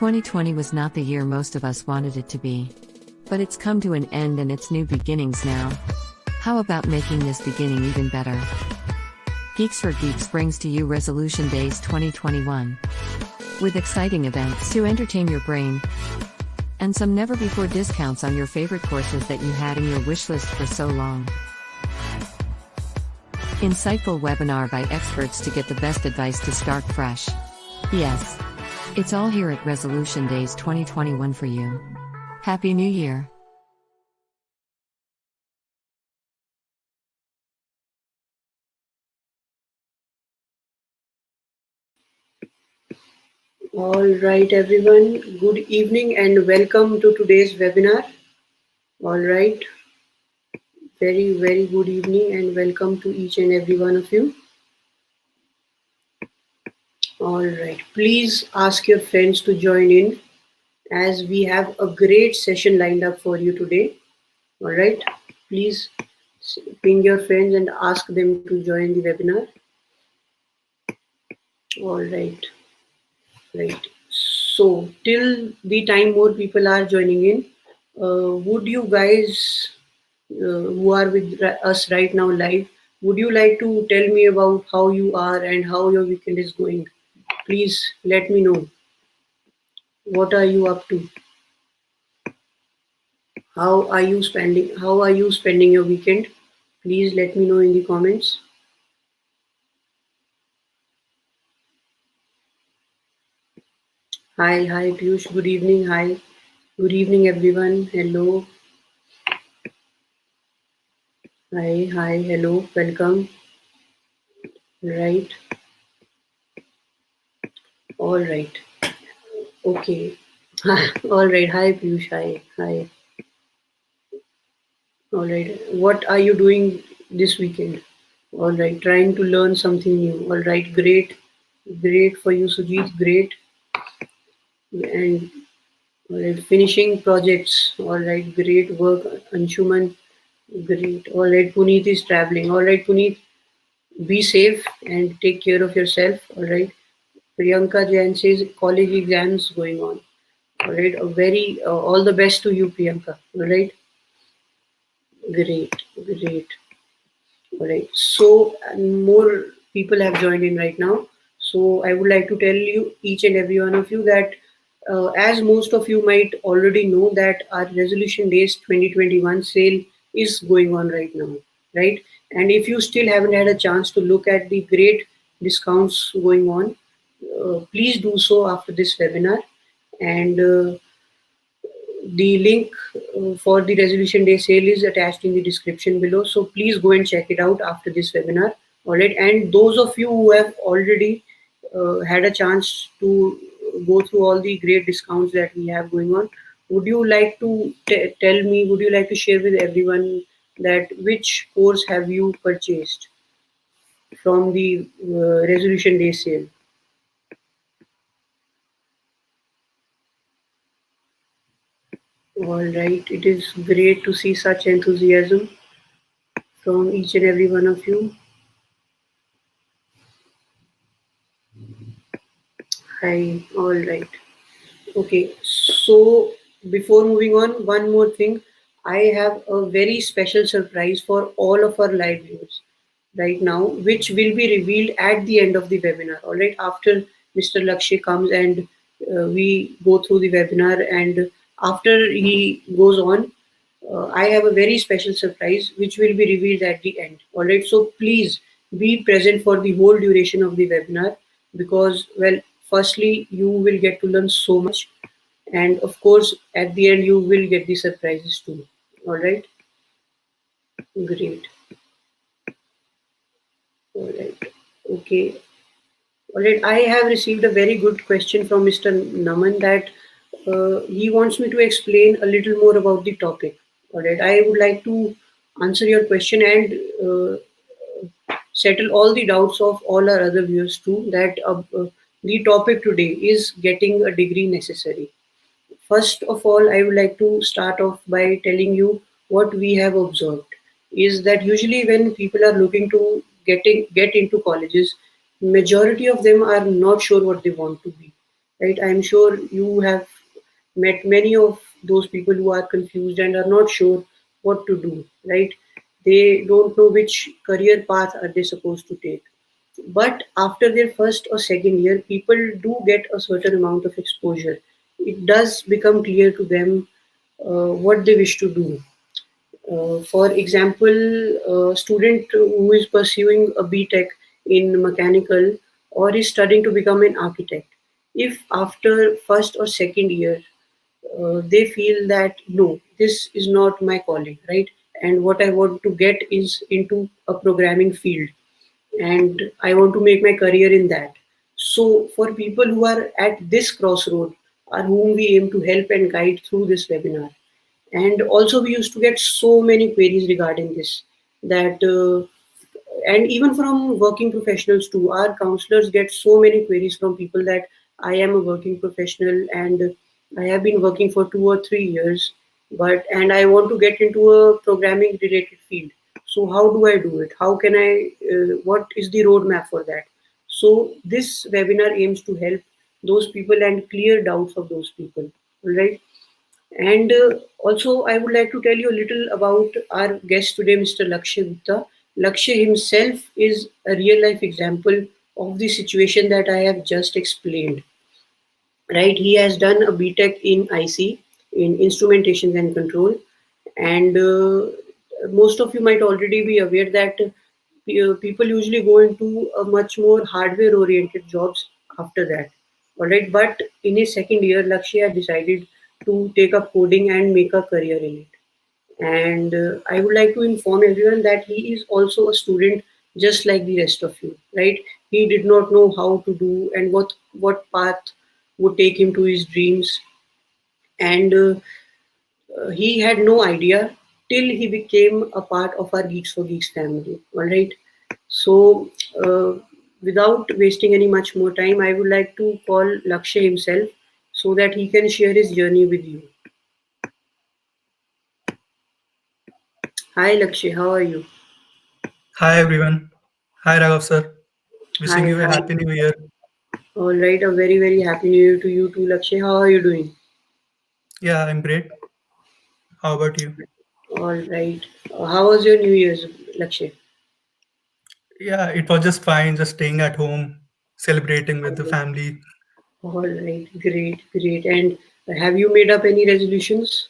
2020 was not the year most of us wanted it to be. But it's come to an end and it's new beginnings now. How about making this beginning even better? Geeks for Geeks brings to you Resolution Days 2021. With exciting events to entertain your brain, and some never-before discounts on your favorite courses that you had in your wishlist for so long. Insightful webinar by experts to get the best advice to start fresh. Yes, it's all here at Resolution Days 2021 for you. Happy New Year! All right, everyone. Good evening and welcome to today's webinar. All right. Very, very good evening and welcome to each and every one of you. All right. Please ask your friends to join in as we have a great session lined up for you today. All right. Please ping your friends and ask them to join the webinar. All right. Right. So till the time more people are joining in, would you guys who are with us right now live, would you like to tell me about how you are and how your weekend is going? Please let me know. What are you up to? How are you spending your weekend? Please let me know in the comments. Hi, Piyush. Good evening. Hi. Good evening, everyone. Hello. Hi, hello, welcome. Right. All right. Okay. All right. Hi, Piyush. Hi. All right. What are you doing this weekend? All right. Trying to learn something new. All right. Great. Great for you, Sujit. Great. And all right. Finishing projects. All right. Great work, Anshuman. Great. All right. Puneet is traveling. All right, Puneet. Be safe and take care of yourself. All right. Priyanka Jain says college exams going on. All right. All the best to you, Priyanka. All right. Great. All right. So more people have joined in right now. So I would like to tell you, each and every one of you, that as most of you might already know, that our Resolution Days 2021 sale is going on right now, right? And if you still haven't had a chance to look at the great discounts going on, please do so after this webinar. And the link for the Resolution Day sale is attached in the description below. So please go and check it out after this webinar. All right. And those of you who have already had a chance to go through all the great discounts that we have going on, would you like to tell me, would you like to share with everyone that which course have you purchased from the Resolution Day sale? All right, it is great to see such enthusiasm from each and every one of you. Hi, all right. Okay, so before moving on, one more thing. I have a very special surprise for all of our live viewers right now, which will be revealed at the end of the webinar. All right, after Mr. Lakshay comes and we go through the webinar, and after he goes on, I have a very special surprise which will be revealed at the end. All right, so please be present for the whole duration of the webinar, because, well, firstly, you will get to learn so much, and of course, at the end, you will get the surprises too. All right, great. All right, okay. All right, I have received a very good question from Mr. Naman, that he wants me to explain a little more about the topic. All right, I would like to answer your question and settle all the doubts of all our other viewers too, that the topic today is getting a degree necessary. First of all, I would like to start off by telling you what we have observed is that usually when people are looking to get into colleges, majority of them are not sure what they want to be. right? I'm sure you have met many of those people who are confused and are not sure what to do, right? They don't know which career path are they supposed to take. But after their first or second year, people do get a certain amount of exposure. It does become clear to them what they wish to do. For example, a student who is pursuing a BTech in mechanical or is studying to become an architect, if after first or second year they feel that no, this is not my calling, right? And what I want to get is into a programming field, and I want to make my career in that. So, for people who are at this crossroad, are whom we aim to help and guide through this webinar. And also, we used to get so many queries regarding this that and even from working professionals too, our counselors get so many queries from people that I am a working professional and I have been working for 2 or 3 years, but and I want to get into a programming related field. So how do I do it? How can I what is the roadmap for that? So this webinar aims to help those people and clear doubts of those people, all right? And also, I would like to tell you a little about our guest today, Mr. Lakshay Gupta. Lakshay himself is a real life example of the situation that I have just explained. Right? He has done a BTech in IC, in instrumentation and control, and most of you might already be aware that people usually go into a much more hardware oriented jobs after that. All right, but in his second year, Lakshya had decided to take up coding and make a career in it. And I would like to inform everyone that he is also a student just like the rest of you, right? He did not know how to do and what path would take him to his dreams, and he had no idea till he became a part of our Geeks for Geeks family. All right. So, without wasting any much more time, I would like to call Lakshay himself so that he can share his journey with you. Hi, Lakshay. How are you? Hi everyone. Hi Raghav sir. Hi. Wishing you a Hi. happy new year. All right. A very very happy New Year to you too, Lakshay. How are you doing? Yeah, I'm great. How about you? All right. How was your New Year's, Lakshay? Yeah, it was just fine, just staying at home, celebrating with the family. All right. Great. Great. And have you made up any resolutions?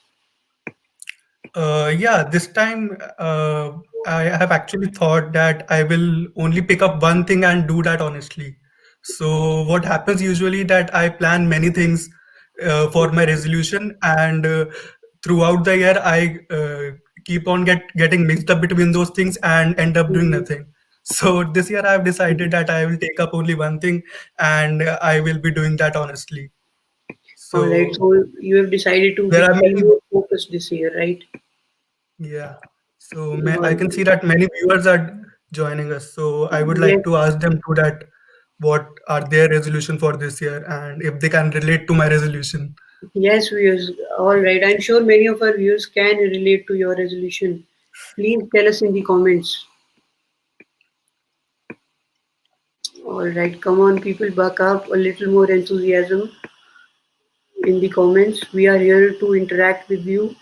Yeah, this time I have actually thought that I will only pick up one thing and do that honestly. So what happens usually that I plan many things for my resolution, and throughout the year I keep on getting mixed up between those things and end up doing Mhm. nothing. So this year I have decided that I will take up only one thing, and I will be doing that honestly. All right. So So you have decided to there are be many. more focused this year, right? Yeah. So I All can see that many viewers are joining us. So I would like yes, to ask them to that what are their resolution for this year and if they can relate to my resolution. yes, viewers. All right. I'm sure many of our viewers can relate to your resolution. Please tell us in the comments. All right. Come on, people, buck up a little more enthusiasm in the comments. We are here to interact with you.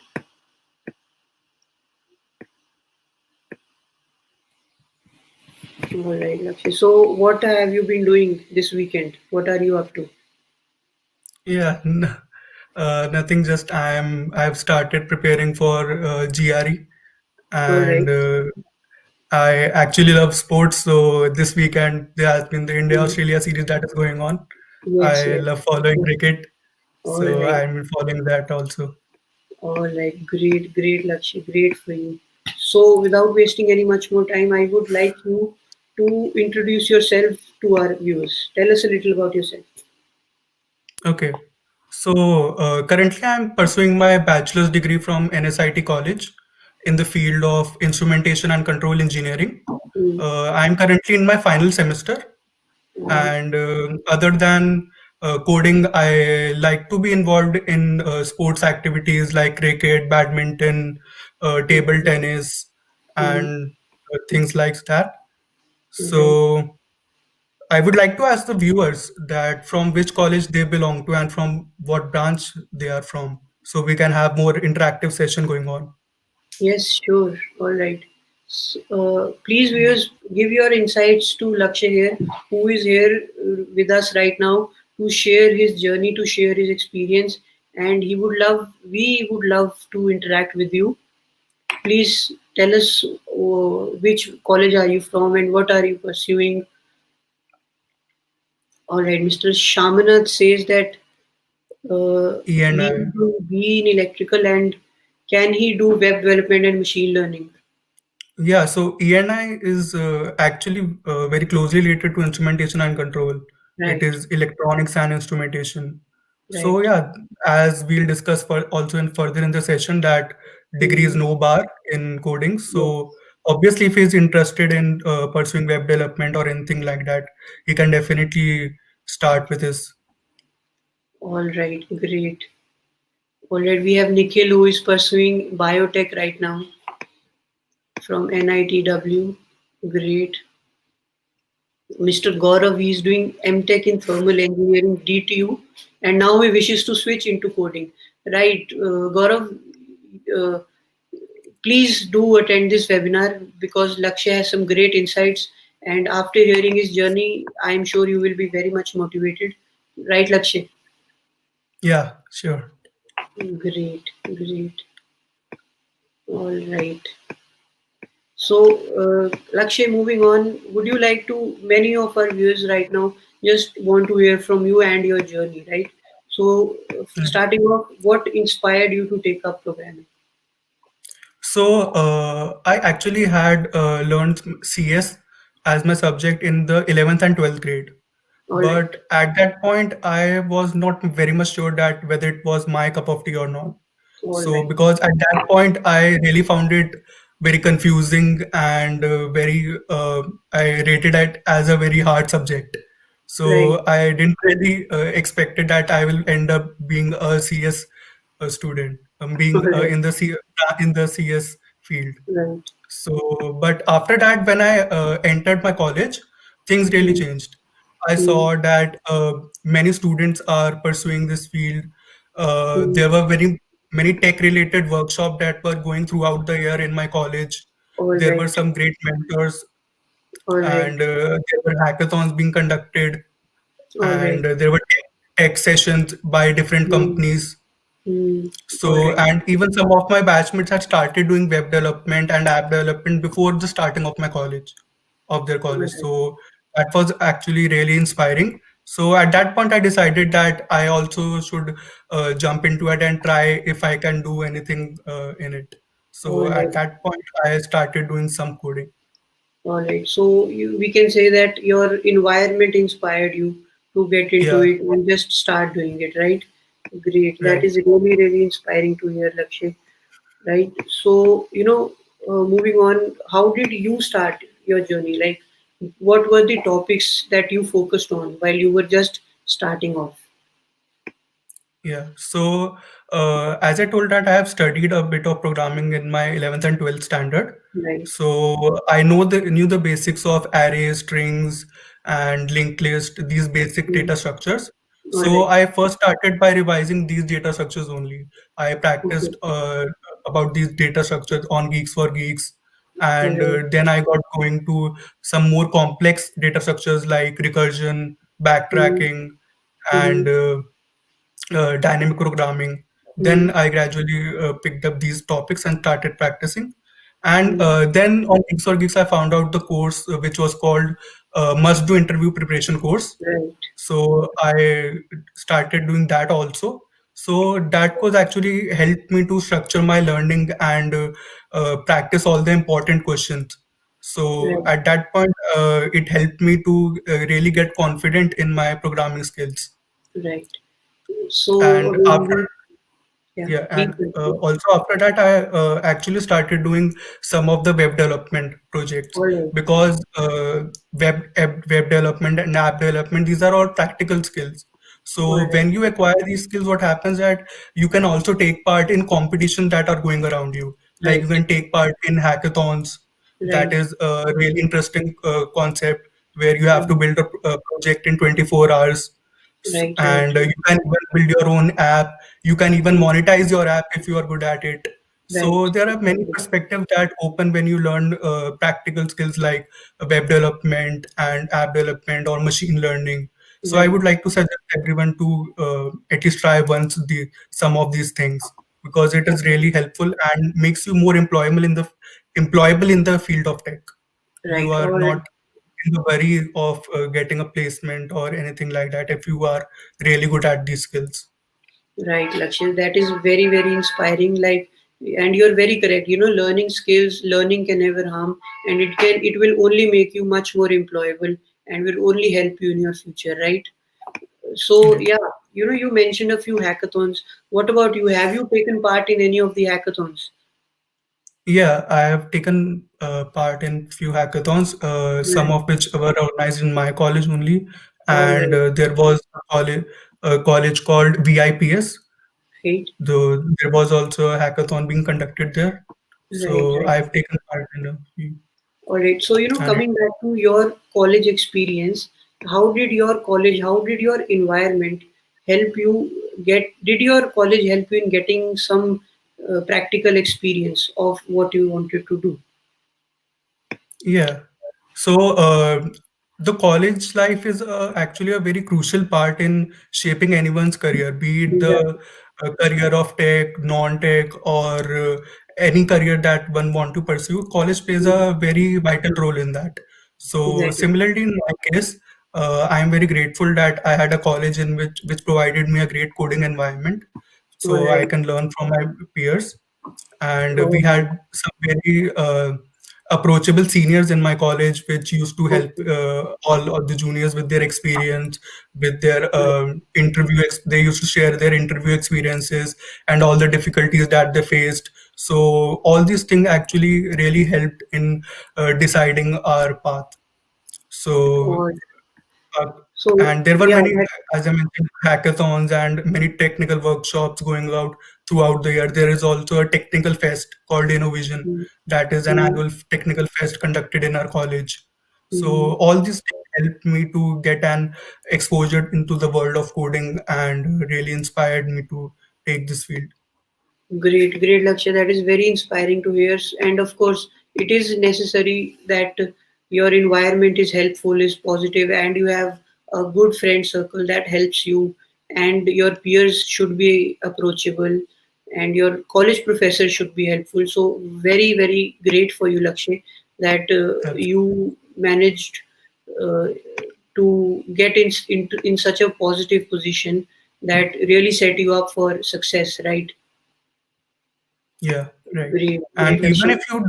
All right, Lakshay. So, what have you been doing this weekend? What are you up to? Yeah, nothing. Just I've started preparing for GRE, All right. and I actually love sports. So this weekend there has been the India Mm. Australia series that is going on. Yes, I yes. love following cricket, All so right. I'm following that also. All right, great, great, Lakshya, great for you. So, without wasting any much more time, I would like you to introduce yourself to our viewers. Tell us a little about yourself. Okay. So currently, I'm pursuing my bachelor's degree from NSIT College in the field of instrumentation and control engineering. Mm, I'm currently in my final semester, mm, and other than coding, I like to be involved in sports activities like cricket, badminton, table mm, tennis, mm, and things like that. all right. So I would like to ask the viewers that from which college they belong to and from what branch they are from, so we can have more interactive session going on. Yes, sure. All right. Please, viewers, give your insights to Lakshay here, who is here with us right now to share his journey, to share his experience, and we would love to interact with you. Please tell us which college are you from and what are you pursuing. All right, Mr. Shamanath says that E and he I. will be in electrical and can he do web development and machine learning? Yeah, so ENI is actually very closely related to instrumentation and control. It Right, is electronics and instrumentation. So right. yeah, as we'll discuss for also in further in the session that degree is Hmm. no bar in coding. Yes. So obviously, if he's interested in pursuing web development or anything like that, he can definitely start with his. All right, great. All right, we have Nikhil who is pursuing biotech right now from NITW. Great. Mr. Gaurav, he is doing MTech in thermal engineering DTU, and now he wishes to switch into coding. Right, Gaurav, uh, please do attend this webinar because Lakshay has some great insights. And after hearing his journey, I am sure you will be very much motivated. Right, Lakshay? Yeah, sure. Great, great. All right. So, Lakshay, moving on, would you like to, many of our viewers right now just want to hear from you and your journey, right? So, starting off, what inspired you to take up programming? So I actually had learned CS as my subject in the 11th and 12th grade. All right, But at that point, I was not very much sure that whether it was my cup of tea or not. all So right, because at that point, I really found it very confusing and I rated it as a very hard subject. right, So I didn't really expected that I will end up being a CS student, all being right, in the CS field. right. So, but after that, when I entered my college, things really Hmm, changed. I hmm, saw that many students are pursuing this field. hmm. There were very many tech-related workshops that were going throughout the year in my college. All There were right, some great mentors, all right, and there were hackathons being conducted, all right. and there were tech sessions by different Hmm, companies. hmm. All So, right, and even some of my batchmates had started doing web development and app development before the starting of my college, of their all college. right, So that was actually really inspiring. So at that point, I decided that I also should jump into it and try if I can do anything in it. all So at right. that point, I started doing some coding. All right. So we can say that your environment inspired you to get into Yeah, it and just start doing it, right? Great. That right. is really, really inspiring to hear, Lakshay. Right. So, moving on, how did you start your journey? Like, what were the topics that you focused on while you were just starting off? Yeah. So, as I told that I have studied a bit of programming in my 11th and 12th standard. Right. So I know the knew the basics of arrays, strings, and linked list, these basic Mm. data structures. All So right. I first started by revising these data structures only. I Okay. practiced about these data structures on Geeks for Geeks, All and right. then I got going to some more complex data structures like recursion, Mm. backtracking, and Mm-hmm. dynamic programming. Then Mm. I gradually picked up these topics and started practicing. And Mm. then on Geeks for Geeks, I found out the course which was called Must Do Interview Preparation course. Right. So I started doing that also. So that was actually helped me to structure my learning and practice all the important questions. So Right. at that point, it helped me to really get confident in my programming skills. Right. So, And after yeah, yeah, please and continue. also after that, I actually started doing some of the web development projects All right. because web development and app development, these are all practical skills. All So right. when you acquire these skills, what happens that you can also take part in competitions that are going around you. Like you Right. can take part in hackathons. That Right. is a really interesting concept where you have to Right, build a project in 24 hours. right, right, And you can even build your own app. You can even mm, monetize your app if you are good at it. right, So there are many right, perspectives that open when you learn practical skills like web development and app development or machine learning. So I right. would like to suggest everyone to at least try once some of these things, because it is really helpful and makes you more employable in the field of tech. You Right. are All right. not in the worry of getting a placement or anything like that if you are really good at these skills. Right, Lakshay. That is very, very inspiring. Like, and you're very correct. Learning skills, learning can never harm, and it will only make you much more employable, and will only help you in your future, right? So, Right. yeah, you mentioned a few hackathons. What about you? Have you taken part in any of the hackathons? Yeah, I have taken part in few hackathons, some Right, of which were organized in my college only, all and right, there was a college called VIPS. right, There was also a hackathon being conducted there, right, so right. I've taken part in a few, All right. So, and it, coming back to your college experience, how did your environment help you did your college help you in getting some practical experience of what you wanted to do? yeah. So, the college life is actually a very crucial part in shaping anyone's career, be it Exactly. the career of tech, non-tech, or any career that one want to pursue. College plays a very vital role in that. So, Exactly. similarly, in my case, I am very grateful that I had a college in which provided me a great coding environment, All so I right. can learn from my peers. And All we right. had some very approachable seniors in my college which used to help Okay. all of the juniors with their experience, with their Right. they used to share their interview experiences and all the difficulties that they faced. So all these things actually really helped in deciding our path. So All uh, so and there were yeah, many, that as I mentioned, hackathons and many technical workshops going out throughout the year. There is also a technical fest called Innovision, mm, that is an mm, annual technical fest conducted in our college. mm. So all these things helped me to get an exposure into the world of coding and really inspired me to take this field. Great, great, Lakshay. That is very inspiring to hear. And of course, it is necessary that your environment is helpful, is positive, and you have a good friend circle that helps you, and your peers should be approachable, and your college professors should be helpful. So, very, very great for you, Lakshay, that Absolutely. you managed uh, to get in such a positive position that really set you up for success, right? Yeah, right. Great, great, And even Lakshay. if you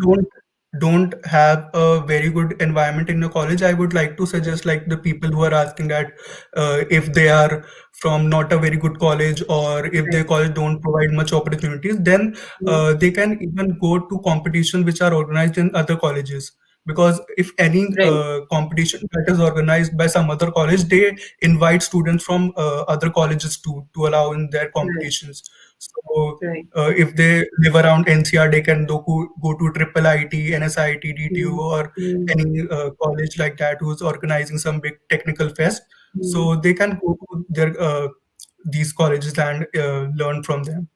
don't have a very good environment in your college, I would like to suggest, like, the people who are asking that if they are from not a very good college, or if Right. their college don't provide much opportunities, then Mm, they can even go to competition which are organized in other colleges. Because if any right, competition that is organized by some other college, they invite students from other colleges to allow in their right, competitions. So right. if they live around NCR, they can go to Triple IT, NSIT, DTU, Mm, or mm, any college like that who's organizing some big technical fest. mm. So they can go to these colleges and learn from them.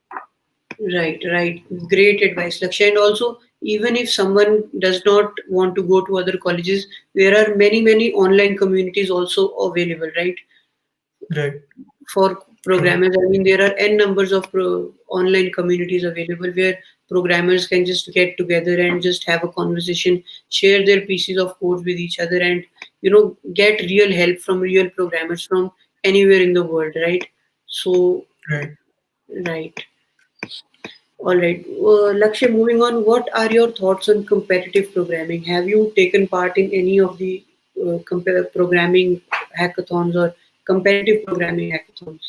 Right, right. Great advice, Lakshay. And also, even if someone does not want to go to other colleges, there are many, many online communities also available, right? Right. For True. programmers. I mean, there are n numbers of online communities available where programmers can just get together and just have a conversation, share their pieces of code with each other, and get real help from real programmers from anywhere in the world, right? So, Right. right. All right. Lakshay, moving on, what are your thoughts on competitive programming? Have you taken part in any of the programming hackathons or competitive programming hackathons?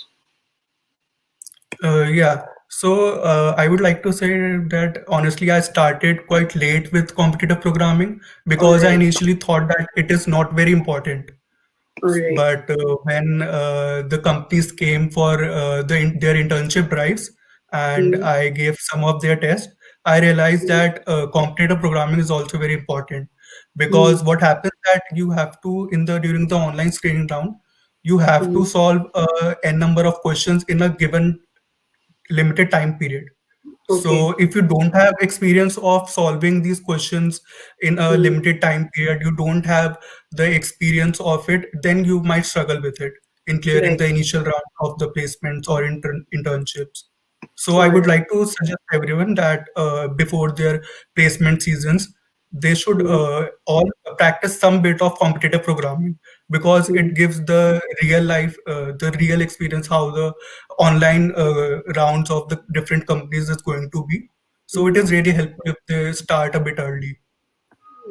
Yeah. So I would like to say that honestly, I started quite late with competitive programming All because I right. initially thought that it is not very important. All right. But when the companies came for their internship drives, and Mm, I gave some of their tests, I realized that competitive programming is also very important. because Mm, what happens that you have to in the during the online screening round, you have to mm, solve n number of questions in a given limited time period. okay. So if you don't have experience of solving these questions in a Mm, limited time period, you don't have the experience of it, then you might struggle with it in clearing right. the initial round of the placements or internships. So I All would right. like to suggest everyone that before their placement seasons, they should Mm, all practice some bit of competitive programming, because mm, it gives the real life, the real experience how the online rounds of the different companies is going to be. So it mm. is really helpful if they start a bit early.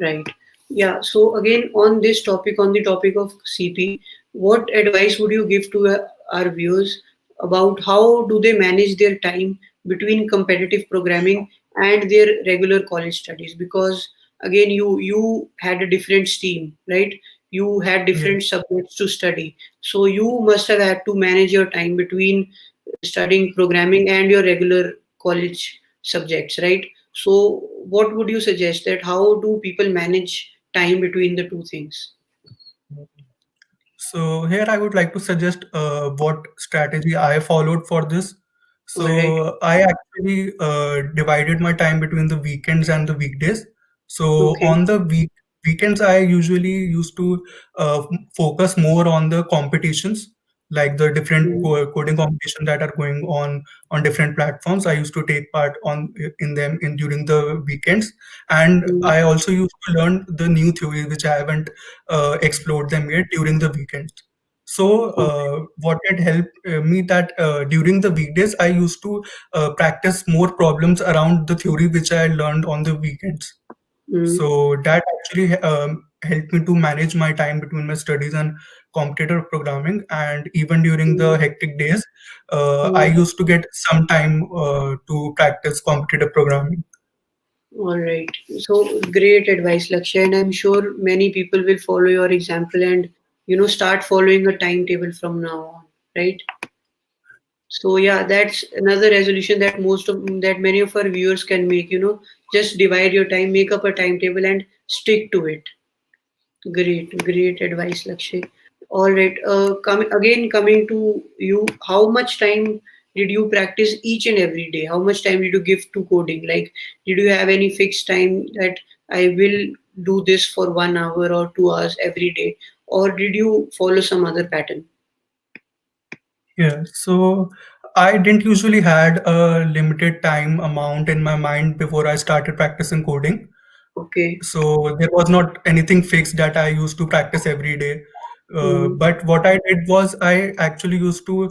Right. Yeah. So again, on this topic, on the topic of CP, what advice would you give to our viewers about how do they manage their time between competitive programming and their regular college studies? Because again, you had a different stream, right? You had Yeah. different subjects to study, so you must have had to manage your time between studying programming and your regular college subjects, right? So, what would you suggest that how do people manage time between the two things? So here I would like to suggest what strategy I followed for this. All right. So I actually divided my time between the weekends and the weekdays. So Okay. on the weekends, I usually used to focus more on the competitions, like the different Mm, coding competition that are going on different platforms. I used to take part on in them in during the weekends, and mm, I also used to learn the new theories which I haven't explored them yet during the weekends. So okay. what it helped me that during the weekdays I used to practice more problems around the theory which I learned on the weekends. Mm, So that actually helped me to manage my time between my studies and competitive programming. And even during the mm, hectic days, I mm. used to get some time to practice competitive programming. All right. So great advice, Lakshay, and I'm sure many people will follow your example and start following a timetable from now on, right? So yeah, that's another resolution that that many of our viewers can make. Just divide your time, make up a timetable, and stick to it. Great, great advice, Lakshay. All right. Coming to you, how much time did you practice each and every day? How much time did you give to coding? Like, did you have any fixed time that I will do this for 1 hour or 2 hours every day, or did you follow some other pattern? Yeah, so I didn't usually had a limited time amount in my mind before I started practicing coding. Okay. So there was not anything fixed that I used to practice every day. Mm, But what I did was I actually used to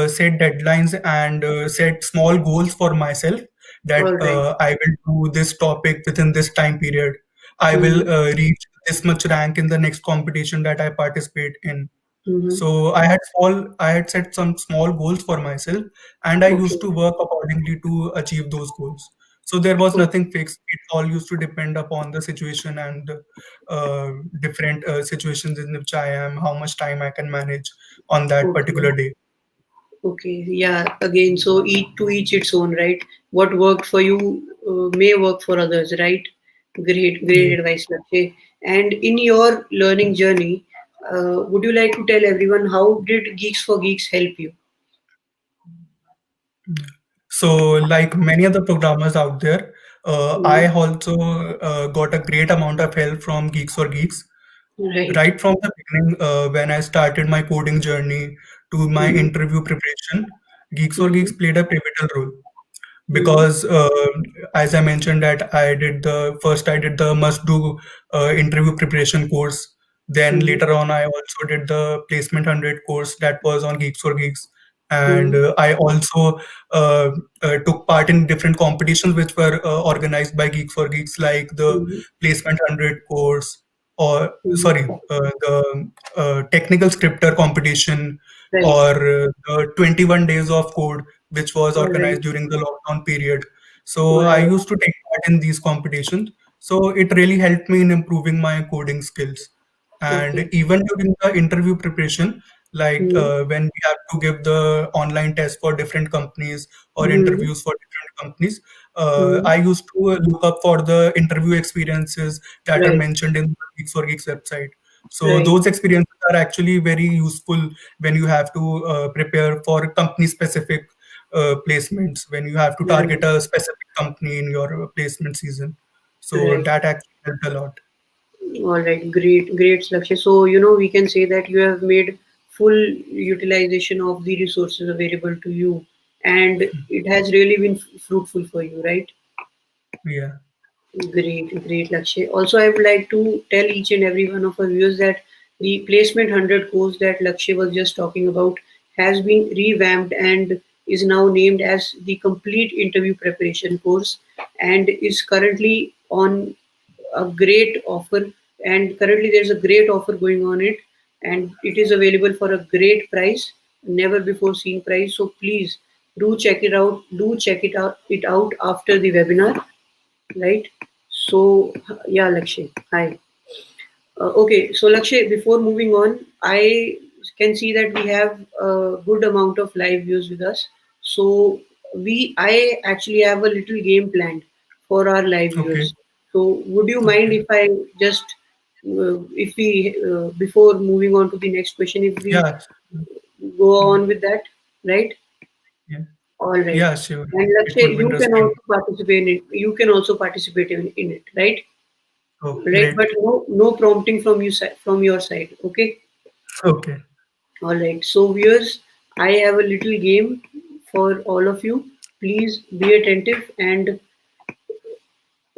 set deadlines and set small goals for myself that all right. I will do this topic within this time period. I will Mm, reach this much rank in the next competition that I participate in. mm-hmm. So I had set some small goals for myself, and I Okay. used to work accordingly to achieve those goals. So there was Okay. nothing fixed. It all used to depend upon the situation and different situations in which I am, how much time I can manage on that Okay. particular day. Okay, yeah, again, so each its own, right? What worked for you may work for others, right? Great, Yeah. great advice, Lakshay. And in your learning journey, would you like to tell everyone how did Geeks for Geeks help you? So, like many other programmers out there, Mm, I also got a great amount of help from Geeks for Geeks. right. Right from the beginning, when I started my coding journey to my Mm-hmm, interview preparation, Geeks for Geeks mm-hmm, played a pivotal role mm-hmm, because, as I mentioned, that I did the must do interview preparation course. Then mm-hmm, later on, I also did the placement 100 course that was on Geeks for Geeks, and mm-hmm, I also uh, took part in different competitions which were organized by Geeks for Geeks, like the mm-hmm, placement 100 course, or mm-hmm. sorry, the technical scripter competition, Right. or the 21 days of code which was All right. organized during the lockdown period. So All I right. used to take part in these competitions. So it really helped me in improving my coding skills. And Okay. even during the interview preparation, like Mm-hmm, when we have to give the online test for different companies or mm-hmm, interviews for different companies, I Hmm. used to look up for the interview experiences that are Right, mentioned in the Geeks for Geeks website. So right, those experiences are actually very useful when you have to prepare for company specific placements, when you have to target right, a specific company in your placement season. So right. that actually helped a lot. All right, great, great, Lakshay. So, we can say that you have made full utilization of the resources available to you, and it has really been fruitful for you, right? Yeah. Great, great, Lakshay. Also, I would like to tell each and every one of our viewers that the Placement 100 course that Lakshay was just talking about has been revamped and is now named as the Complete Interview Preparation course, and is currently on a great offer. And currently, there's a great offer going on it, and it is available for a great price, never before seen price. So please do check it out. Do check it out after the webinar, right? So, yeah, Lakshay, hi. Okay, so Lakshay, before moving on, I can see that we have a good amount of live views with us. So, I actually have a little game planned for our live Okay. viewers. So, would you mind Okay. if I just, if we, before moving on to the next question, if we Yeah. go Yeah. on with that, right? Yeah. All right. Yeah. Sure. And It Lakshay, would be you can also interesting. participate in it. You can also participate in it, right? Oh, Right, but great. no prompting from from your side. Okay. Okay. All right. So viewers, I have a little game for all of you. Please be attentive and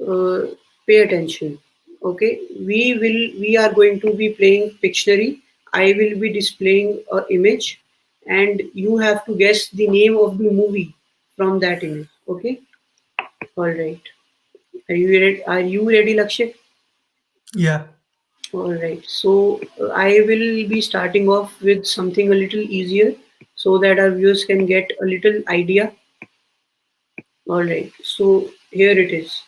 uh, pay attention. Okay. We are going to be playing Pictionary. I will be displaying a image, and you have to guess the name of the movie from that image. Okay. All right. Are you ready? Are you ready, Lakshay? Yeah. All right. So I will be starting off with something a little easier so that our viewers can get a little idea. All right. So here it is.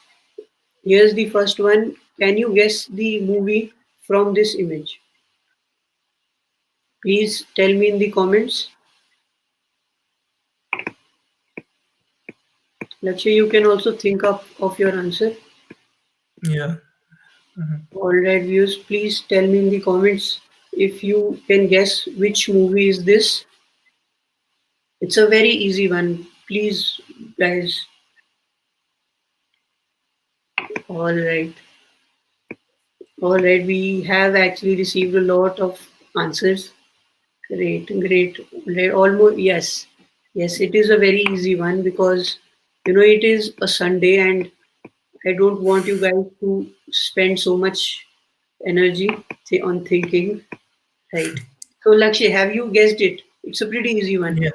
Here's the first one. Can you guess the movie from this image? Please tell me in the comments. Lakshay, you can also think up of your answer. Yeah. Mhm. All right, viewers, please tell me in the comments if you can guess which movie is this. It's a very easy one. Please, guys. All right. All right, we have actually received a lot of answers. Great, great. Almost, yes. Yes, it is a very easy one because it is a Sunday and I don't want you guys to spend so much energy on thinking, right? So, Lakshay, have you guessed it? It's a pretty easy one. Yeah.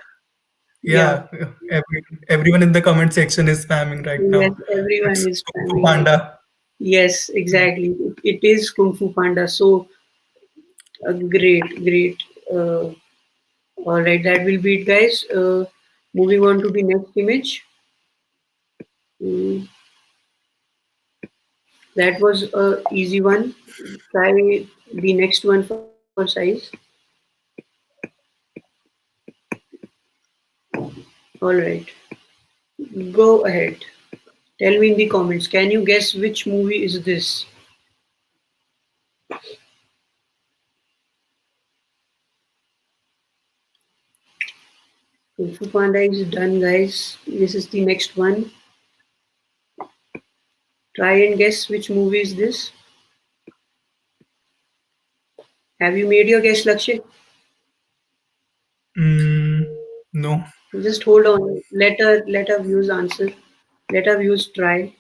Yeah. Yeah. Everyone in the comment section is spamming right Yes, now. everyone It's is Kung Fu spamming it. Panda. Yes, exactly. It is Kung Fu Panda. So, great, great. Uh, All right, that will be it, guys. Moving on to the next image. Mm, that was a easy one. Try the next one for size. All right, go ahead. Tell me in the comments. Can you guess which movie is this? Kung Fu Panda is done, guys. This is the next one. Try and guess which movie is this. Have you made your guess, Lakshay? No. Just hold on. Let our viewers answer. Let our viewers try.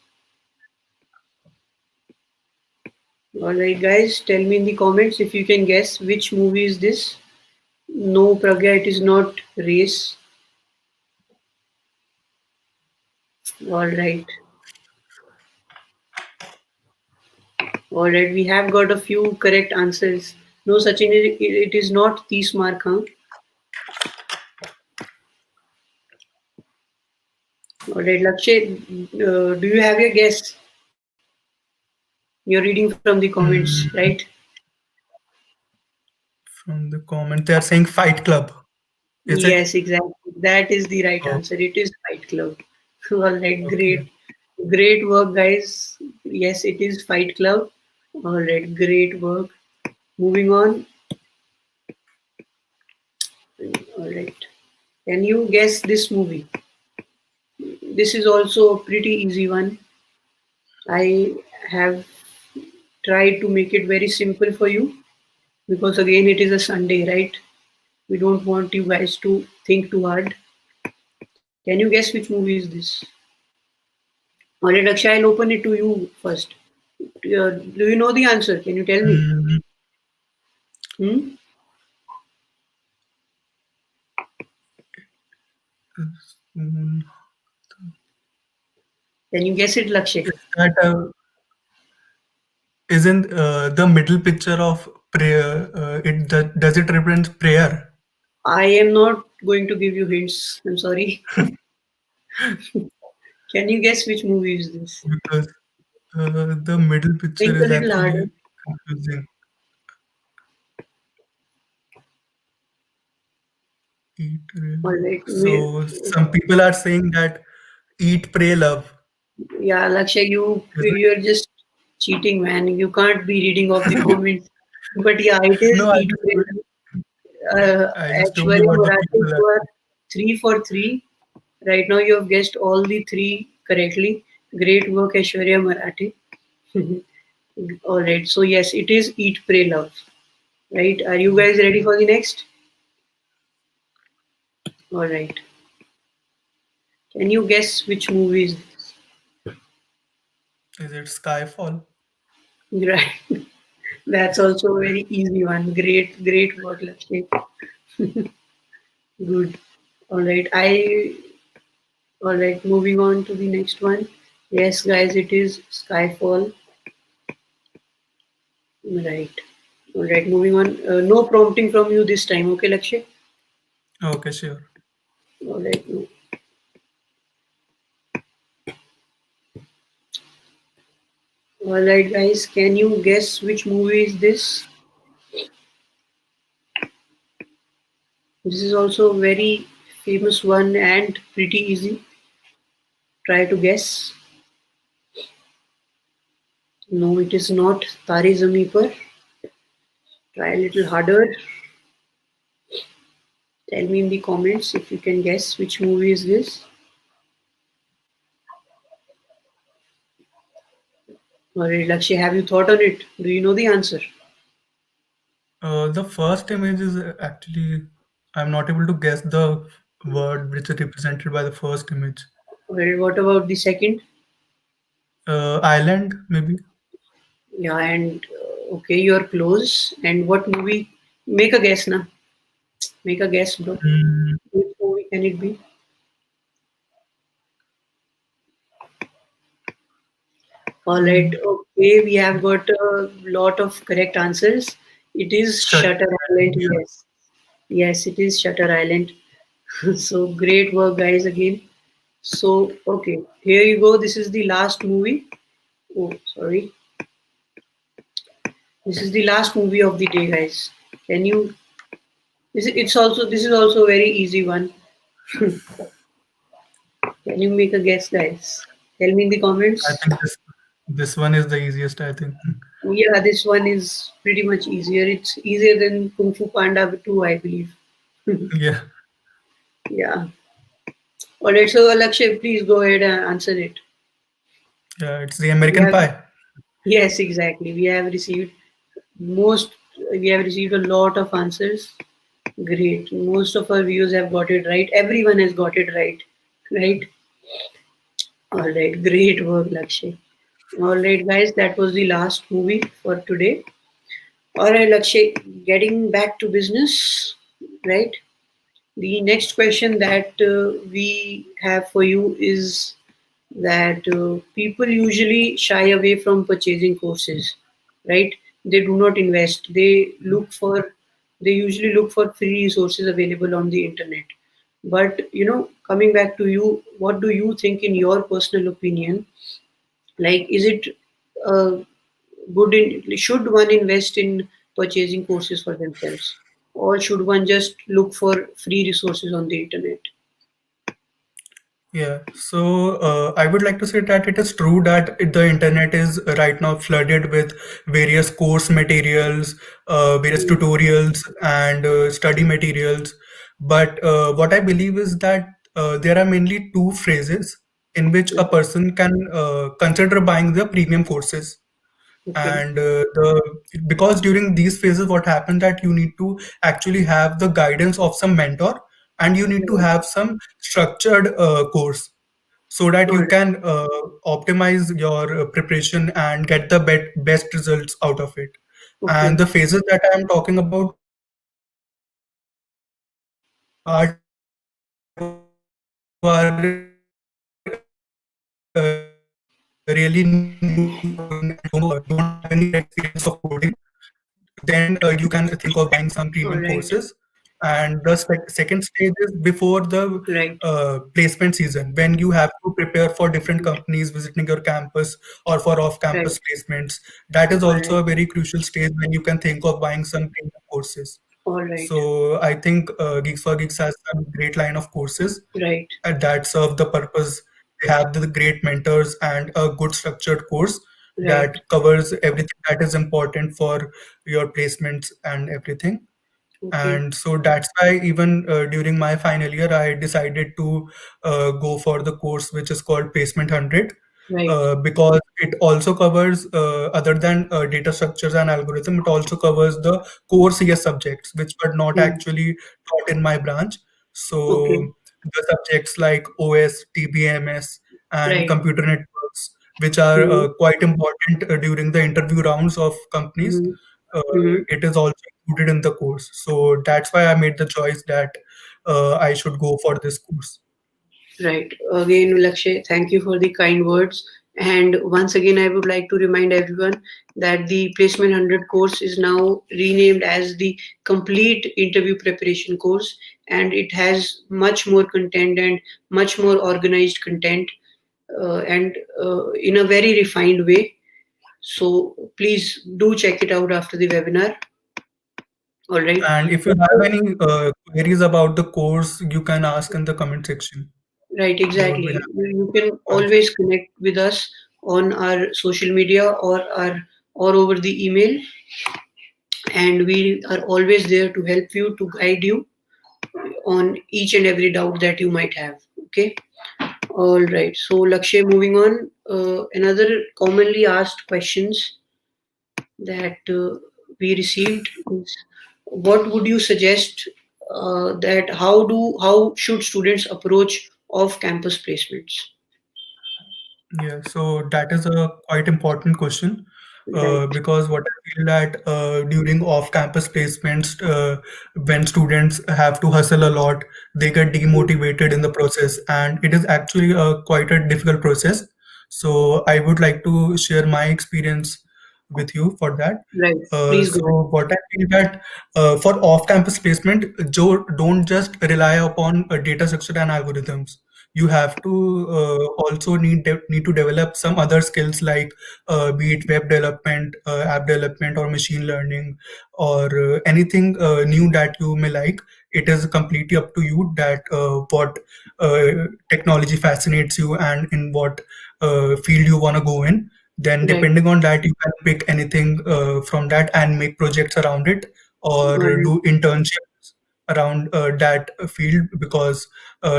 Alright guys, tell me in the comments if you can guess which movie is this. No, Pragya, it is not Race. Alright. Alright, we have got a few correct answers. No, Sachin, it is not Tees Mark, huh? Alright, Lakshay, do you have your guess? You're reading from the comments, Mm, right? from the comment, they are saying Fight Club. Is it? Yes, exactly. That is the right Oh, answer. It is Fight Club. Alright, okay. great. Great work, guys. Yes, it is Fight Club. All right, great work. Moving on. All right. Can you guess this movie? This is also a pretty easy one. I have tried to make it very simple for you because again it is a Sunday, right? We don't want you guys to think too hard. Can you guess which movie is this? Alright, Akshay, I'll open it to you first. Do you know the answer? Can you tell me? Mm, Hmm? mm, Can you guess it, Lakshay? is that isn't the middle picture of prayer? Does it represent prayer? I am not going to give you hints. I'm sorry. Can you guess which movie is this? Because the middle picture Think a is little harder. actually confusing. Eat, pray, All love. right. So some people are saying that eat, pray, love. Yeah, Lakshay, you Is it? you're just cheating, man. You can't be reading off the comments. But yeah, it is No, Eat Pray I just told you Aishwarya what the Marathi, people are. you are 3 for 3. Right now, you have guessed all the three correctly. Great work, Aishwarya Marathi. All right. So yes, it is Eat, Pray, Love. Right? Are you guys ready for the next? All right. Can you guess which movie is this? Is it Skyfall? Right. That's also a very easy one. Great, great work, Lakshmi. Good. All right. All right. Moving on to the next one. Yes, guys, it is Skyfall. Right. All right. Moving on. No prompting from you this time. Okay, Lakshay? Okay, sure. All right. No. All right, guys. Can you guess which movie is this? This is also a very famous one and pretty easy. Try to guess. No, it is not Tare Zameen Par. Try a little harder. Tell me in the comments if you can guess which movie is this. All right, Lakshay, have you thought on it? Do you know the answer? The first image is actually, I'm not able to guess the word which is represented by the first image. All right, what about the second? Island, maybe. Yeah, and okay, you're close. And what movie? Make a guess now. Make a guess, bro. Mm, Which movie can it be? All right, mm, okay, we have got a lot of correct answers. It is shut. Shutter Island, yes. Yes, it is Shutter Island. So great work, guys, again. So, okay, here you go. This is the last movie. Oh, sorry. This is the last movie of the day, guys. Can you? This is also a very easy one. Can you make a guess, guys? Tell me in the I comments. think this one is the easiest, I think. Yeah, this one is pretty much easier. It's easier than Kung Fu Panda 2, I believe. Yeah, Yeah. All right. So, Lakshay, please go ahead and answer it. yeah, it's the We American have Pie. yes, exactly. Most. We have received a lot of answers. Great. Most of our viewers have got it right. Everyone has got it right. Right. All right. Great work, Lakshay. All right, guys. That was the last movie for today. All right, Lakshay. Getting back to business. Right. The next question that we have for you is that people usually shy away from purchasing courses, right? They do not invest. They usually look for free resources available on the internet. But coming back to you, what do you think, in your personal opinion? Like, is it uh, should one invest in purchasing courses for themselves, or should one just look for free resources on the internet? Yeah, so I would like to say that it is true that the internet is right now flooded with various course materials, various Mm, tutorials, and study materials. But what I believe is that there are mainly two phrases in which a mm, person can consider buying the premium courses. okay. And the because during these phases, what happens that you need to actually have the guidance of some mentor, and you need to Right. have some structured course so that All you right. can optimize your preparation and get the best results out of it. And Okay. the phases that I'm talking about are really new to coding and don't have any experience of coding, then you can think of buying some All premium right. courses. And the second stage is before the Right. placement season, when you have to prepare for different Right. companies visiting your campus or for Right. off-campus placements. That is All also right. a very crucial stage when you can think of buying some premium courses. All right. So I think Geeks for Geeks has a great line of courses Right. that serve the purpose. They have the great mentors and a good structured course Right. that covers everything that is important for your placements and everything. Okay. And so that's why even during my final year, I decided to go for the course which is called Placement 100, Right. because it also covers, other than data structures and algorithm, it also covers the core CS subjects which were not Mm. actually taught in my branch. So Okay. the subjects like OS, TBMS, and Right. computer networks, which are Mm-hmm. quite important during the interview rounds of companies, Mm-hmm. uh, Mm-hmm. it is also included in the course. So that's why I made the choice that I should go for this course. Right. Again, Lakshay, thank you for the kind words. And once again, I would like to remind everyone that the Placement 100 course is now renamed as the Complete Interview Preparation course, and it has much more content and much more organized content, and in a very refined way. So please do check it out after the webinar. All right. And if you have any queries about the course, you can ask in the comment section. Right, We would be exactly. happy You can to answer. always connect with us on our social media or over the email, and we are always there to help you, to guide you on each and every doubt that you might have. Okay. All right. So Lakshay, moving on. Another commonly asked questions that we received is, what would you suggest, that how should students approach off campus placements? Yeah, so that is a quite important question, Right. because what I feel that during off-campus placements, when students have to hustle a lot, they get demotivated in the process, and it is actually a quite a difficult process. So I would like to share my experience with you for that. Right. Please go ahead. So what I feel that for off-campus placement, don't just rely upon data structure and algorithms. You have to also need to develop some other skills like be it web development, app development, or machine learning, or anything new that you may like. It is completely up to you that what technology fascinates you and in what field you want to go in. Then Right. depending on that, you can pick anything from that and make projects around it, or All right. do internships around that field, because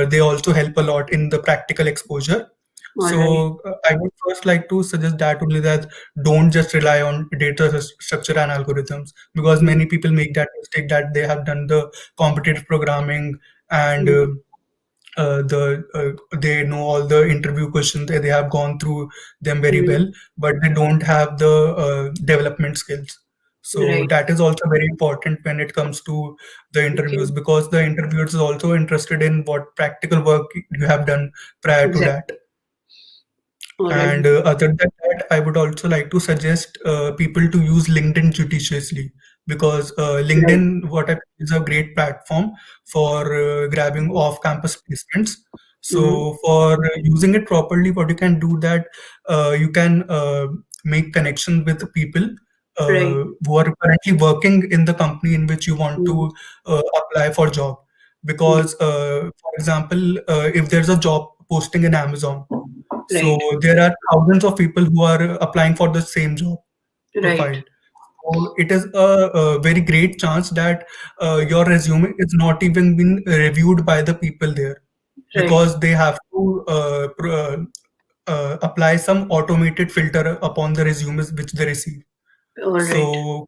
they also help a lot in the practical exposure. All right. So I would first like to suggest that only, that don't just rely on data structure and algorithms, because Mm, many people make that mistake that they have done the competitive programming, and mm, they know all the interview questions, they have gone through them very mm. well, but they don't have the development skills. So Right. that is also very important when it comes to the Okay. interviews, because the interviewers is also interested in what practical work you have done prior to that. Exactly. All right. And other than that, I would also like to suggest people to use LinkedIn judiciously, because Right. LinkedIn, what I feel, is a great platform for grabbing off-campus placements. Mm-hmm. So for using it properly, what you can do that you can make connection with people Right. who are currently working in the company in which you want Mm, to apply for job. mm, Because, for example, if there's a job posting in Amazon. So Right. there are thousands of people who are applying for the same job Right. profile. So it is a very great chance that your resume is not even been reviewed by the people there, Right. because they have to apply some automated filter upon the resumes which they receive. All right. So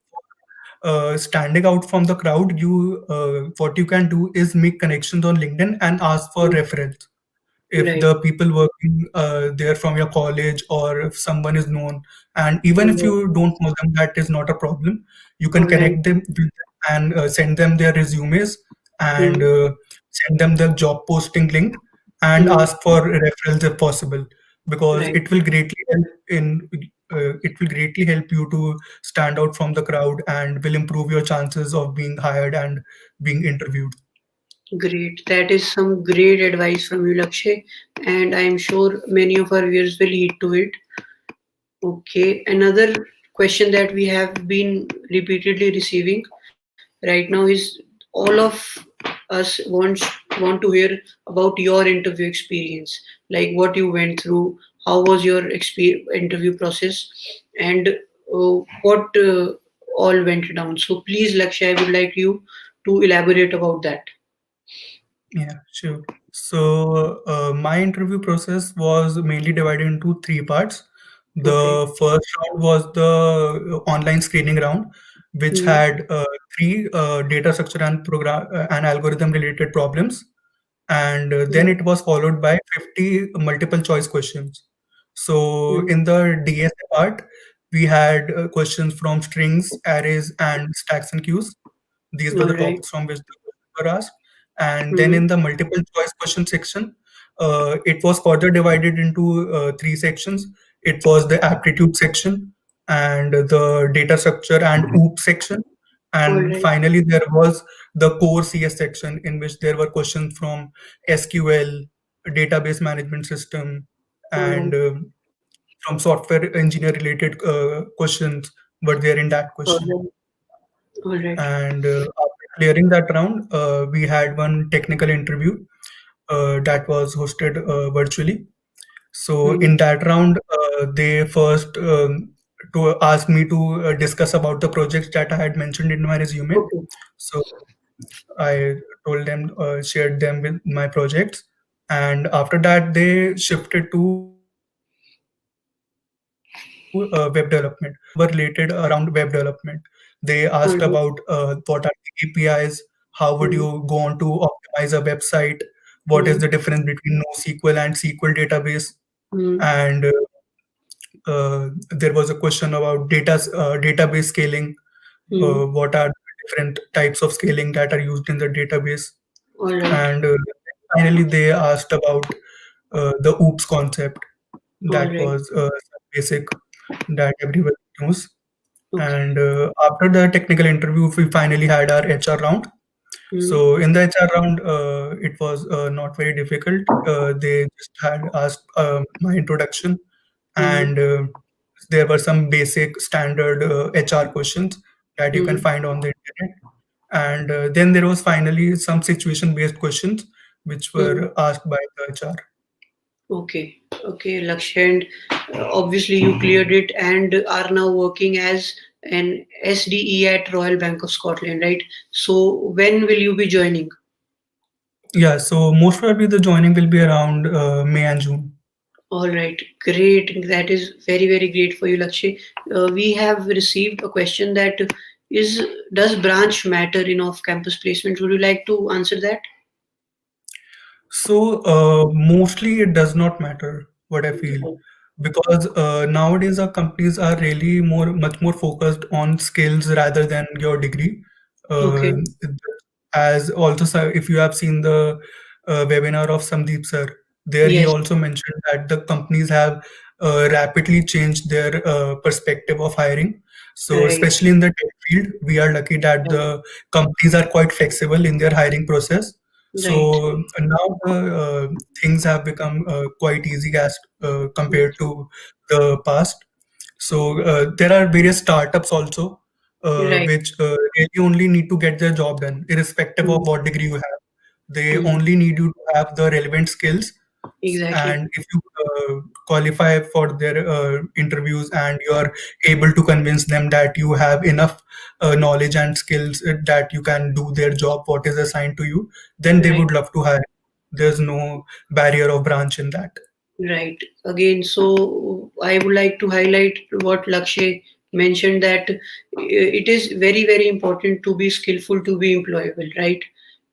standing out from the crowd, you what you can do is make connections on LinkedIn and ask for Mm. reference. If Right. the people working there from your college, or if someone is known, and even All if right. you don't know them, that is not a problem. You can All right. connect them with them and send them their resumes, and Mm. send them the job posting link, and Mm. ask for referrals if possible, because Right. it will greatly help you to stand out from the crowd, and will improve your chances of being hired and being interviewed. Great. That is some great advice from you, Lakshay, and I am sure many of our viewers will heed to it. Okay. Another question that we have been repeatedly receiving right now is all of us want to hear about your interview experience, like what you went through, how was your interview process, and what all went down. So please, Lakshay, I would like you to elaborate about that. Yeah, sure. So, my interview process was mainly divided into three parts. Okay. The first round was the online screening round, which Mm-hmm. had three data structure and program and algorithm related problems, and then it was followed by 50 multiple choice questions. So, Mm-hmm. in the DSA part, we had questions from strings, arrays, and stacks and queues. These were All the right. topics from which the questions were asked. And then Mm-hmm. in the multiple choice question section, it was further divided into three sections. It was the aptitude section, and the data structure and OOP section. All And right. finally, there was the core CS section, in which there were questions from SQL, database management system, All and right. from software engineer related questions were there in that All question. right. All right. And after clearing that round, we had one technical interview that was hosted virtually. So Mm-hmm. in that round, they first to ask me to discuss about the projects that I had mentioned in my resume. Okay. So I told them, shared them with my projects, and after that, they shifted to web development. Most of the questions were related around web development. They asked All about right. what are the APIs, how would Mm-hmm. you go on to optimize a website, what is Mm-hmm. the difference between NoSQL and SQL database, Mm-hmm. and there was a question about database scaling. Mm-hmm. What are the different types of scaling that are used in the database? All right. And finally, they asked about the OOPS concept. All That right. was some basic that everyone knows. Okay. And after the technical interview, we finally had our HR round. Mm, So in the HR round, it was not very difficult. They just had asked my introduction, mm, and there were some basic standard HR questions that you can mm, find on the internet. And then there was finally some situation-based questions which mm. were asked by the HR. Okay. Okay, Lakshay, and obviously you cleared it and are now working as an SDE at Royal Bank of Scotland, right? So when will you be joining? Yeah, so most probably the joining will be around May and June. All right, great. That is very, very great for you, Lakshay. We have received a question that is, does branch matter in off-campus placement? Would you like to answer that? So mostly it does not matter what I feel, because nowadays our companies are really much more focused on skills rather than your degree. Uh, Okay. as also, sir, if you have seen the webinar of Sandeep sir, there he Yes. also mentioned that the companies have rapidly changed their perspective of hiring. So Right. especially in the tech field, we are lucky that Right. the companies are quite flexible in their hiring process. Right. So now the things have become quite easy as compared to the past. So there are various startups also, Right. which really only need to get their job done, irrespective of Mm, what degree you have. They mm, only need you to have the relevant skills, Exactly. And if you qualify for their interviews and you are able to convince them that you have enough knowledge and skills that you can do their job what is assigned to you, then they Right. would love to hire you. There's no barrier of branch in that. Right. Again, so I would like to highlight what Lakshay mentioned, that it is very, very important to be skillful to be employable, right?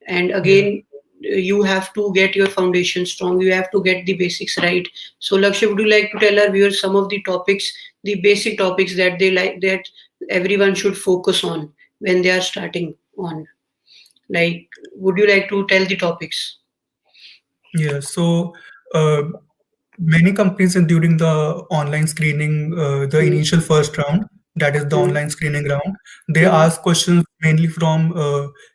And Yeah. again, you have to get your foundation strong. You have to get the basics right. So, Lakshay, would you like to tell our viewers some of the topics, the basic topics that they like, that everyone should focus on when they are starting on? Like, would you like to tell the topics? Yeah. So uh, many companies during the online screening, the Mm, initial first round, that is the mm, online screening round, they mm. ask questions mainly from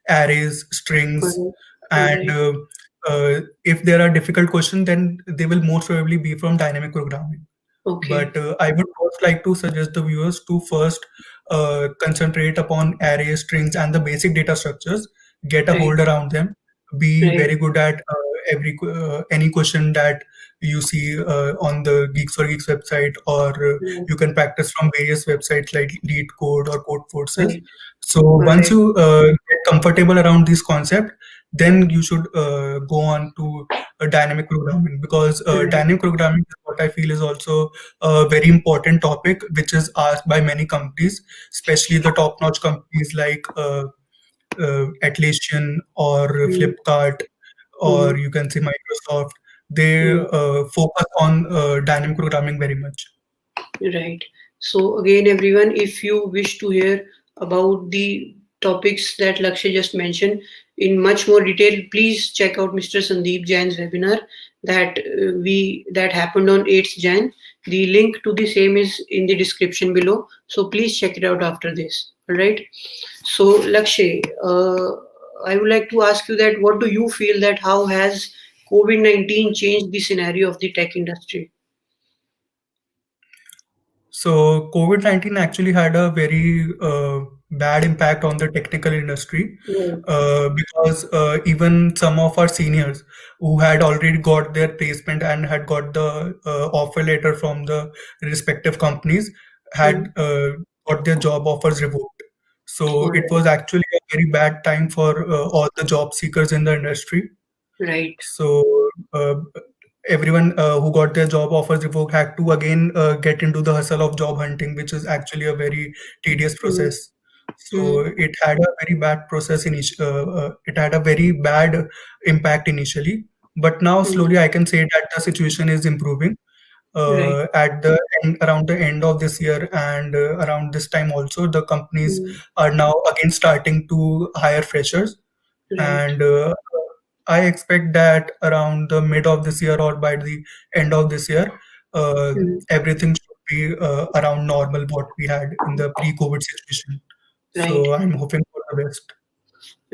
arrays, strings, All and right. if there are difficult questions, then they will most probably be from dynamic programming. Okay. But I would first like to suggest the viewers to first concentrate upon array strings and the basic data structures, get a Right. hold around them, be Right. very good at any question that you see on the Geeks for Geeks website, or Yeah. you can practice from various websites like Lead Code or Code Forces. Right. So All once right. you get comfortable around this concept, then you should go on to dynamic programming, because Right. dynamic programming is what I feel is also a very important topic which is asked by many companies, especially the top-notch companies like Atlassian or Mm, Flipkart, or mm, you can say Microsoft. They mm. focus on dynamic programming very much. Right. So again, everyone, if you wish to hear about the topics that Lakshay just mentioned in much more detail, please check out Mr. Sandeep Jain's webinar that happened on 8th Jan. The link to the same is in the description below. So please check it out after this. All right. So Lakshay, I would like to ask you that what do you feel, that how has COVID-19 changed the scenario of the tech industry? So COVID-19 actually had a very bad impact on the technical industry, Right. because even some of our seniors who had already got their placement and had got the offer letter from the respective companies had Mm. got their job offers revoked. So All it right. was actually a very bad time for all the job seekers in the industry. Right. So uh, everyone who got their job offers revoked had to again get into the hustle of job hunting, which is actually a very tedious Mm, process. So mm, it had a very bad process it had a very bad impact initially, but now mm. slowly I can say that the situation is improving. Right. At the end, around the end of this year and around this time also, the companies Mm, are now again starting to hire freshers, right. and I expect that around the mid of this year or by the end of this year, uh, Mm, everything should be around normal what we had in the pre-COVID situation. right. So I'm hoping for the best.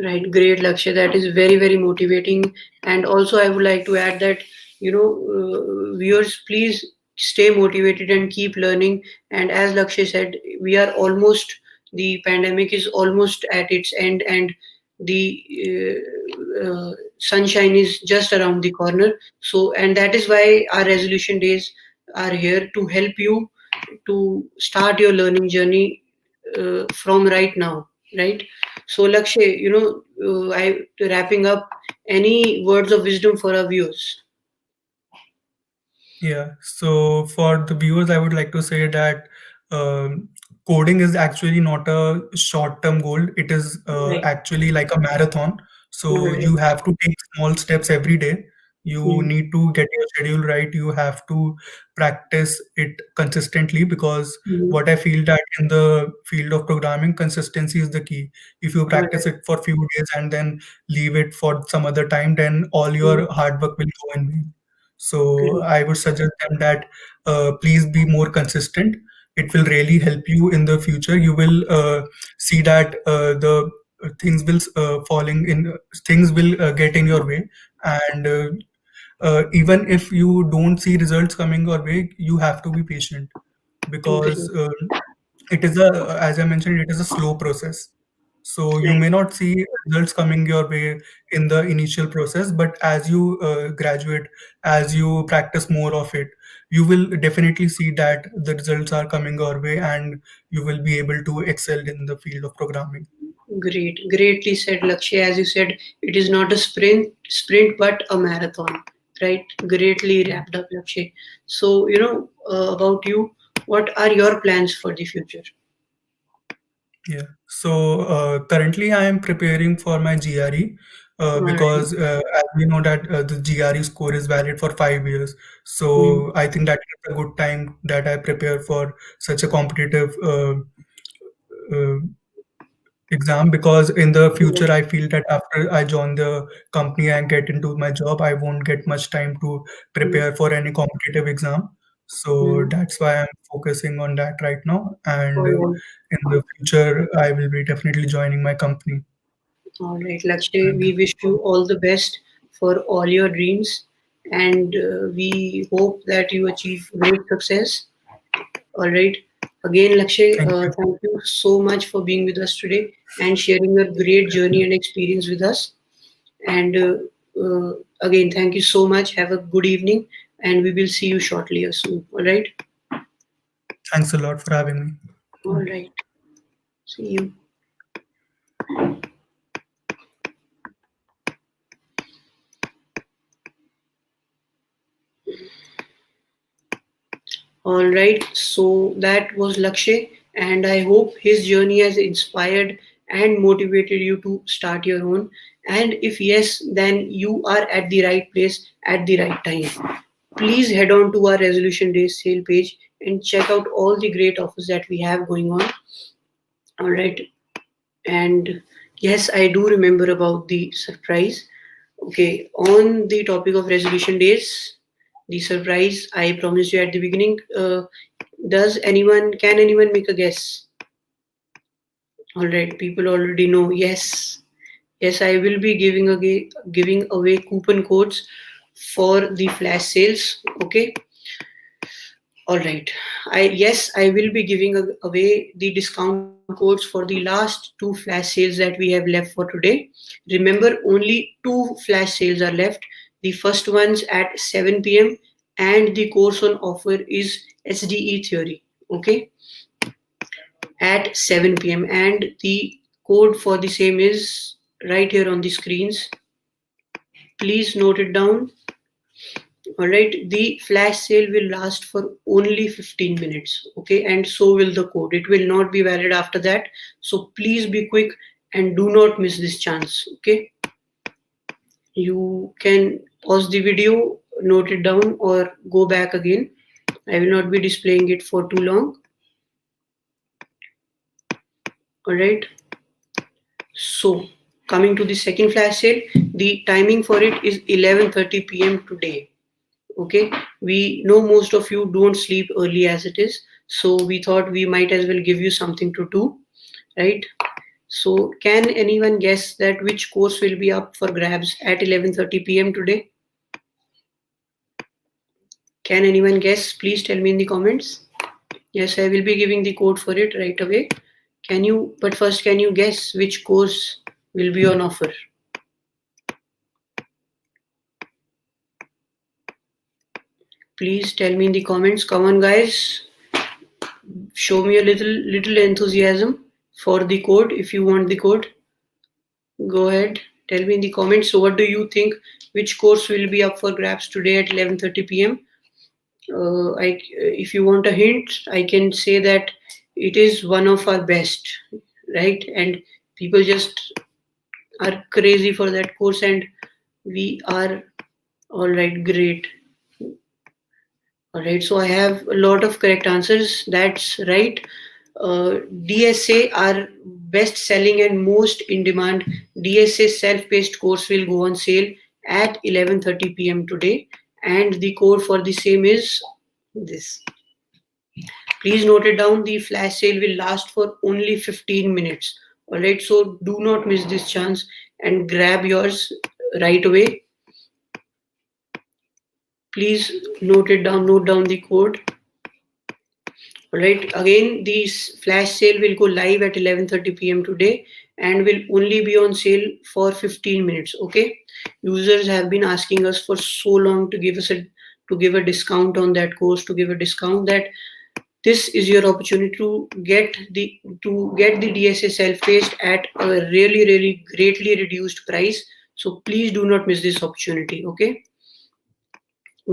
Right, great, Lakshay. That is very, very motivating. And also, I would like to add that, viewers, please stay motivated and keep learning. And as Lakshay said, the pandemic is almost at its end, and the sunshine is just around the corner. So, and that is why our resolution days are here to help you to start your learning journey from right now, right? So, Lakshay, wrapping up, any words of wisdom for our viewers? Yeah. So for the viewers, I would like to say that um, coding is actually not a short-term goal. It is Right. actually like a marathon. So Right. you have to take small steps every day. You Mm, need to get your schedule right. You have to practice it consistently, because mm, what I feel that in the field of programming, consistency is the key. If you all practice right. it for few days and then leave it for some other time, then all Mm, your hard work will go in vain. So great. I would suggest them that please be more consistent. It will really help you in the future. You will see that the things will falling in things will get in your way, and even if you don't see results coming your way, you have to be patient, because Great. it is a as I mentioned, it is a slow process. So you Right. may not see results coming your way in the initial process, but as you graduate, as you practice more of it, you will definitely see that the results are coming your way, and you will be able to excel in the field of programming. Great. Greatly said, Lakshay. As you said, it is not a sprint, but a marathon. Right. Greatly wrapped up, Lakshay. So, about you, what are your plans for the future? Yeah. So currently, I am preparing for my GRE All right. because as we know that the GRE score is valid for 5 years. Mm, So I think that is a good time that I prepare for such a competitive uh, exam, because in the yeah. future I feel that after I join the company and get into my job, I won't get much time to Mm, prepare for any competitive exam. So mm. that's why I'm focusing on that right now. And All right. in the future, I will be definitely joining my company. All right, Lakshay, And we wish you all the best for all your dreams, and we hope that you achieve great success. All right. Again, Lakshay, thank you. thank you so much for being with us today and sharing your great journey and experience with us. And again, thank you so much. Have a good evening, and we will see you shortly or soon. All right. Thanks a lot for having me. All right. See you. All right, so that was Lakshay, and I hope his journey has inspired and motivated you to start your own. And if yes, then you are at the right place at the right time. Please head on to our Resolution Day sale page and check out all the great offers that we have going on. All right, and yes, I do remember about the surprise. Okay, on the topic of resolution days, the surprise I promised you at the beginning. Can anyone make a guess? All right, people already know. Yes, yes, I will be giving away coupon codes for the flash sales. Okay, all right. I will be giving away the discount codes for the last two flash sales that we have left for today. Remember, only two flash sales are left. The first one's at 7 p.m. and the course on offer is SDE theory. Okay, at 7 p.m. and the code for the same is right here on the screens. Please note it down. Alright, the flash sale will last for only 15 minutes, okay, and so will the code. It will not be valid after that. So please be quick and do not miss this chance, okay. You can pause the video, note it down, or go back again. I will not be displaying it for too long. Alright, so coming to the second flash sale, the timing for it is 11:30 p.m. today. Okay, we know most of you don't sleep early as it is, so we thought we might as well give you something to do, right? So can anyone guess that which course will be up for grabs at 11:30 p.m. today? Can anyone guess? Please tell me in the comments. Yes, I will be giving the code for it right away. But first, can you guess which course will be on offer? Please tell me in the comments. Come on, guys. Show me a little enthusiasm for the code if you want the code. Go ahead, tell me in the comments. So what do you think, which course will be up for grabs today at 11:30 p.m.? If you want a hint, I can say that it is one of our best, right? And people just are crazy for that course, and we are all right. Great. All right, so I have a lot of correct answers. That's right. DSA, our best selling and most in demand DSA self-paced course will go on sale at 11:30 p.m. today, and the code for the same is this. Please note it down. The flash sale will last for only 15 minutes. All right, so do not miss this chance and grab yours right away. Please note it down. Note down the code. All right. Again, this flash sale will go live at 11:30 p.m. today, and will only be on sale for 15 minutes. Okay, users have been asking us for so long to give a discount on that course, to give a discount, that this is your opportunity to get the DSA self-paced at a really greatly reduced price. So please do not miss this opportunity. Okay,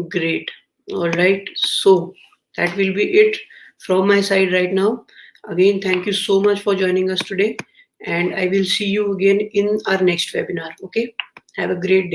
great. All right, so that will be it from my side right now. Again, thank you so much for joining us today, and I will see you again in our next webinar. Okay, have a great day.